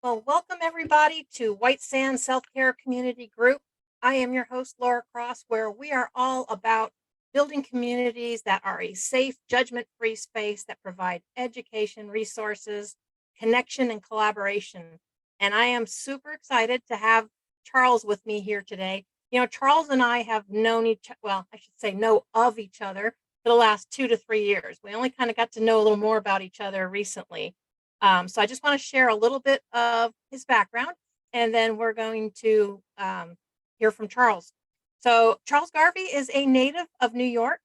Well, welcome everybody to White Sands Self-Care Community Group. I am your host, Laura Cross, where we are all about building communities that are a safe, judgment-free space that provide education, resources, connection, and collaboration. And I am super excited to have Charles with me here today. You know, Charles and I have known I should say know of each other for the last 2 to 3 years. We only kind of got to know a little more about each other recently. So I just want to share a little bit of his background, and then we're going to hear from Charles. So Charles Garvey is a native of New York,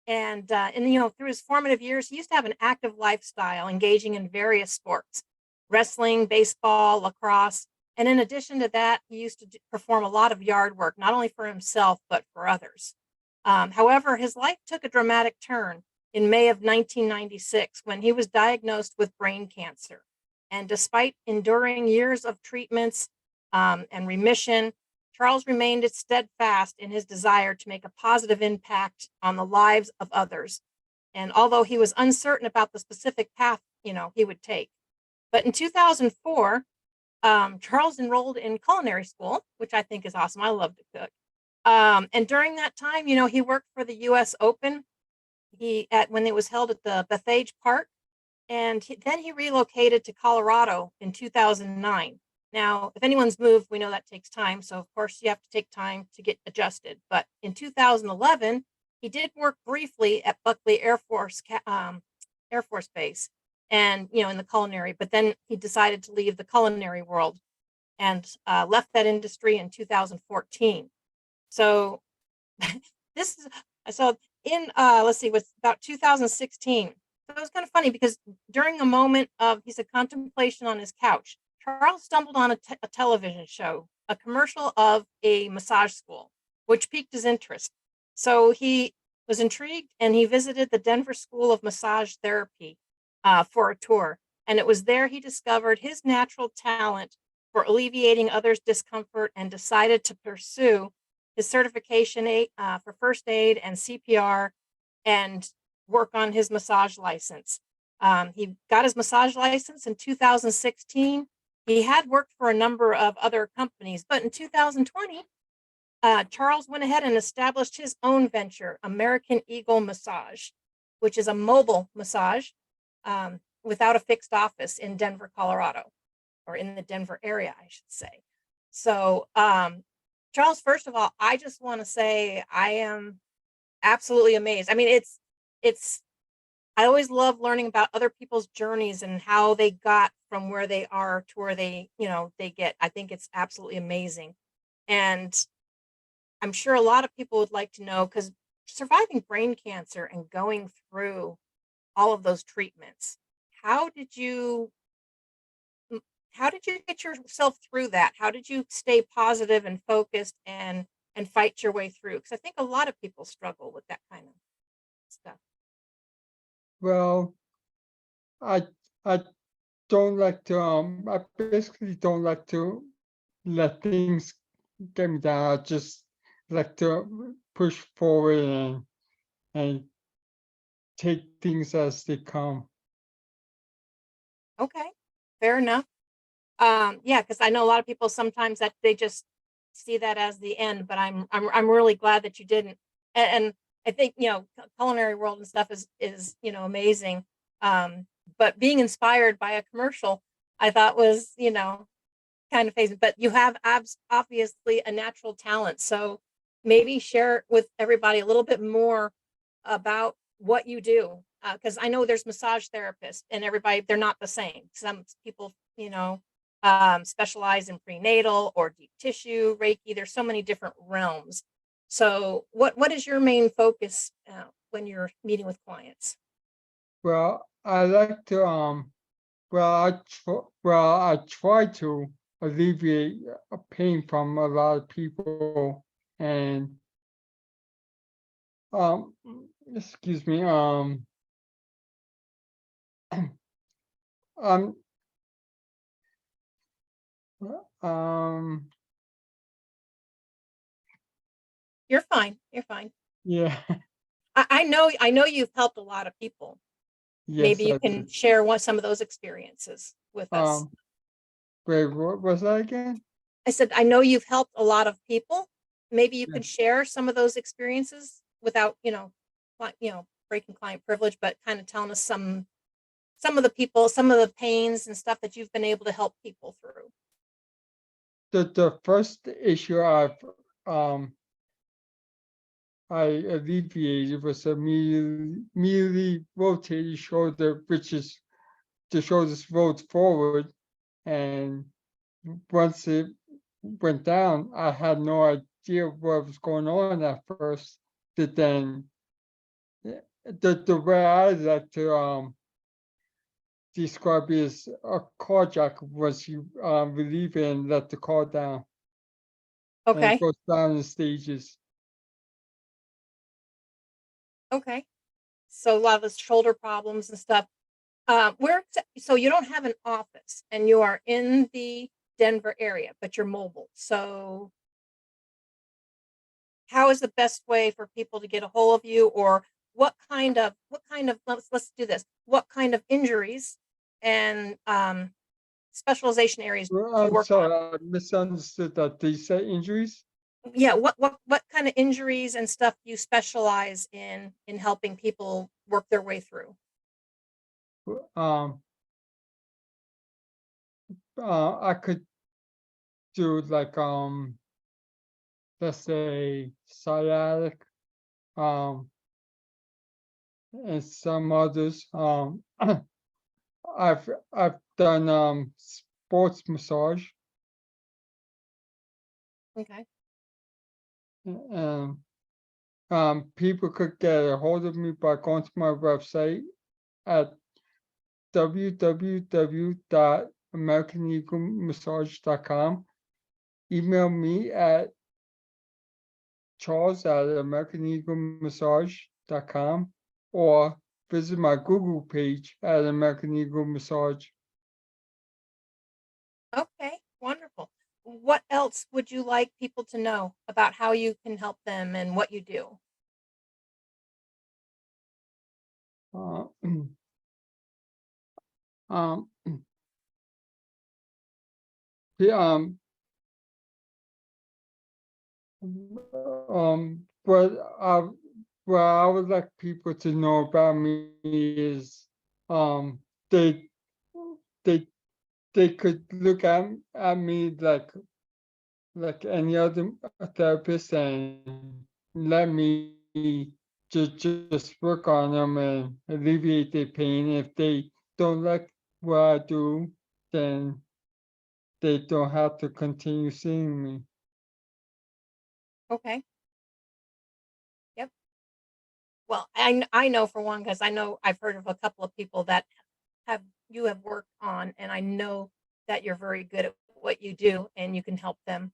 and through his formative years, he used to have an active lifestyle, engaging in various sports, wrestling, baseball, lacrosse, and in addition to that, he used to perform a lot of yard work, not only for himself but for others. However, his life took a dramatic turn in May of 1996 when he was diagnosed with brain cancer. And despite enduring years of treatments and remission, Charles remained steadfast in his desire to make a positive impact on the lives of others. And although he was uncertain about the specific path, he would take. But in 2004, Charles enrolled in culinary school, which I think is awesome. I love to cook. And during that time, he worked for the U.S. Open when it was held at the Bethpage Park, and then he relocated to Colorado in 2009. Now, if anyone's moved, we know that takes time, so of course you have to take time to get adjusted. But in 2011, he did work briefly at Buckley Air Force Base, and in the culinary. But then he decided to leave the culinary world and left that industry in 2014. So this is so. In was about 2016. So it was kind of funny because during a moment of contemplation on his couch, Charles stumbled on a television show, a commercial of a massage school, which piqued his interest. So he was intrigued and he visited the Denver School of Massage Therapy for a tour. And it was there he discovered his natural talent for alleviating others' discomfort and decided to pursue his certification for first aid and CPR and work on his massage license. He got his massage license in 2016. He had worked for a number of other companies, but in 2020, Charles went ahead and established his own venture, American Eagle Massage, which is a mobile massage without a fixed office in Denver, Colorado, or in the Denver area, I should say. So, Charles, first of all, I just want to say I am absolutely amazed. I mean, I always love learning about other people's journeys and how they got from where they are to where they get. I think it's absolutely amazing. And I'm sure a lot of people would like to know, because surviving brain cancer and going through all of those treatments, how did you get yourself through that? How did you stay positive and focused and fight your way through? Because I think a lot of people struggle with that kind of stuff. Well, I I don't like to I basically don't like to let things get me down. I just like to push forward and take things as they come. Okay, fair enough. Yeah, because I know a lot of people sometimes that they just see that as the end, but I'm really glad that you didn't. And I think culinary world and stuff is amazing. But being inspired by a commercial, I thought was kind of phasing. But you have obviously a natural talent, so maybe share with everybody a little bit more about what you do, because I know there's massage therapists, and they're not the same. Some people specialize in prenatal or deep tissue, Reiki. There's so many different realms. So what is your main focus when you're meeting with clients? Well, I like to I try to alleviate a pain from a lot of people, and um excuse me, um um You're fine. You're fine. yeah. I know you've helped a lot of people. Maybe Yes, you I can do. share some of those experiences with us. Um, Wait, what was that again? I said, I know you've helped a lot of people. Maybe you Yeah. could share some of those experiences without, breaking client privilege, but kind of telling us some of the people, some of the pains and stuff that you've been able to help people through. The first issue um I alleviated was immediately rotated shoulder, which is the shoulders rolled forward, and once it went down, I had no idea what was going on at first. But then the way I like to describe it is a carjacker was you relieve it and let the car down, and it Okay. goes down in stages. Okay. So a lot of the shoulder problems and stuff. So you don't have an office and you are in the Denver area, but you're mobile. So how is the best way for people to get a hold of you, or what kind of let's do this. What kind of injuries and specialization areas Well, do you I'm work on? sorry, I misunderstood that. They say injuries. Yeah, what kind of injuries and stuff do you specialize in helping people work their way through? Um, I could do like let's say sciatic, um, and some others. I've done sports massage, Okay. and people could get a hold of me by going to my website at www.americaneaglemassage.com. Email me at charles@americaneaglemassage.com, or visit my Google page at American Eagle Massage. Okay, wonderful. What else would you like people to know about how you can help them and what you do? Uh, um, the, what what I would like people to know about me is, um, they they they could look at me like any other therapist and let me just work on them and alleviate their pain. If they don't like what I do, then they don't have to continue seeing me. Okay. Yep. Well, I know for one, because I know I've heard of a couple of people that have worked on, and I know that you're very good at what you do and you can help them.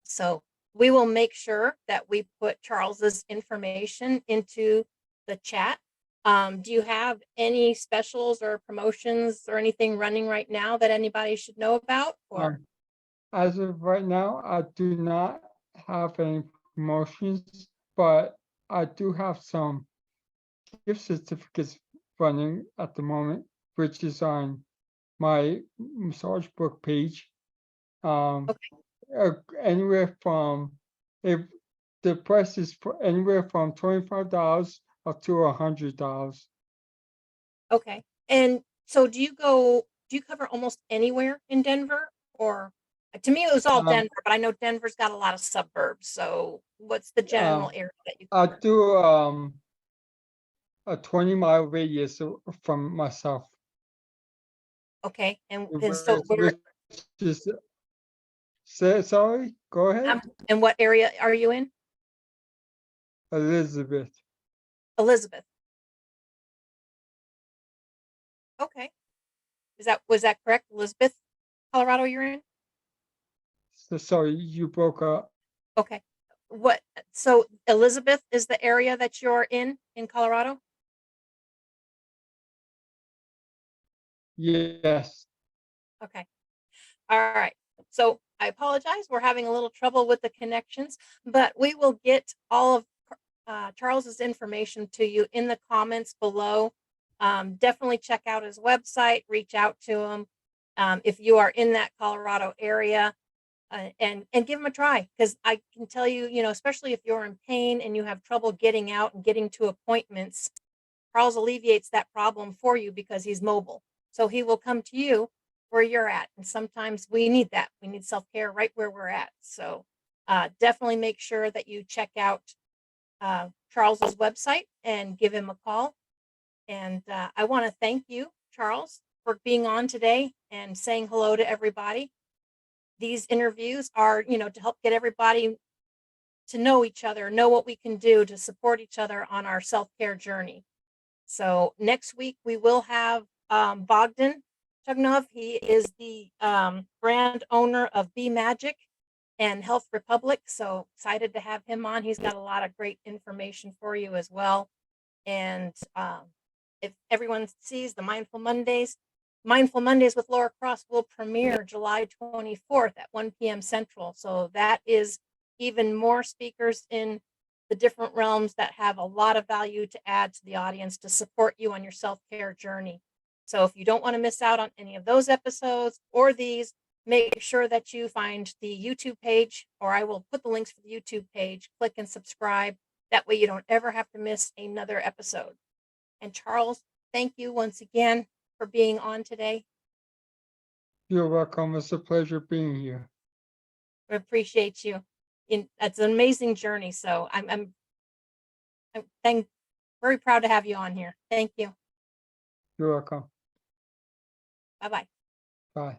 So we will make sure that we put Charles's information into the chat. Do you have any specials or promotions or anything running right now that anybody should know about? Or Um, as of right now, I do not have any promotions, but I do have some gift certificates running at the moment, which is on my massage book page. Um, okay, Anywhere from, if the price is anywhere from $25 up to $100. okay. And so do you cover almost anywhere in Denver? Or to me it was all Um, Denver, but I know Denver's got a lot of suburbs. So what's the uh, general area that you I cover? do a 20-mile radius from myself, Okay. And so where which is, sorry, go ahead, and what area are you in? Elizabeth. Elizabeth. Okay. Was that correct? Elizabeth, Colorado you're in? So sorry, you broke up. Okay. What so Elizabeth is the area that you're in Colorado? Yes. Okay. All right. So I apologize. We're having a little trouble with the connections, but we will get all of Charles's information to you in the comments below. Definitely check out his website, reach out to him. if you are in that Colorado area, and give them a try, because I can tell you, especially if you're in pain and you have trouble getting out and getting to appointments, Charles alleviates that problem for you because he's mobile. So he will come to you where you're at. And sometimes we need that. We need self-care right where we're at. So definitely make sure that you check out Charles's website and give him a call. And I want to thank you, Charles, for being on today and saying hello to everybody. These interviews are, to help get everybody to know each other, know what we can do to support each other on our self-care journey. So next week we will have Bogdan Chugnov. He is the brand owner of Be Magic and Health Republic. So excited to have him on. He's got a lot of great information for you as well. And if everyone sees the Mindful Mondays with Laura Cross will premiere July 24th at 1 p.m. Central. So that is even more speakers in the different realms that have a lot of value to add to the audience to support you on your self-care journey. So if you don't want to miss out on any of those episodes or these, make sure that you find the YouTube page, or I will put the links for the YouTube page. Click and subscribe. That way you don't ever have to miss another episode. And Charles, thank you once again for being on today. You're welcome. It's a pleasure being here. I appreciate you. It's an amazing journey. So I'm very proud to have you on here. Thank you. You're welcome. Bye-bye. Bye.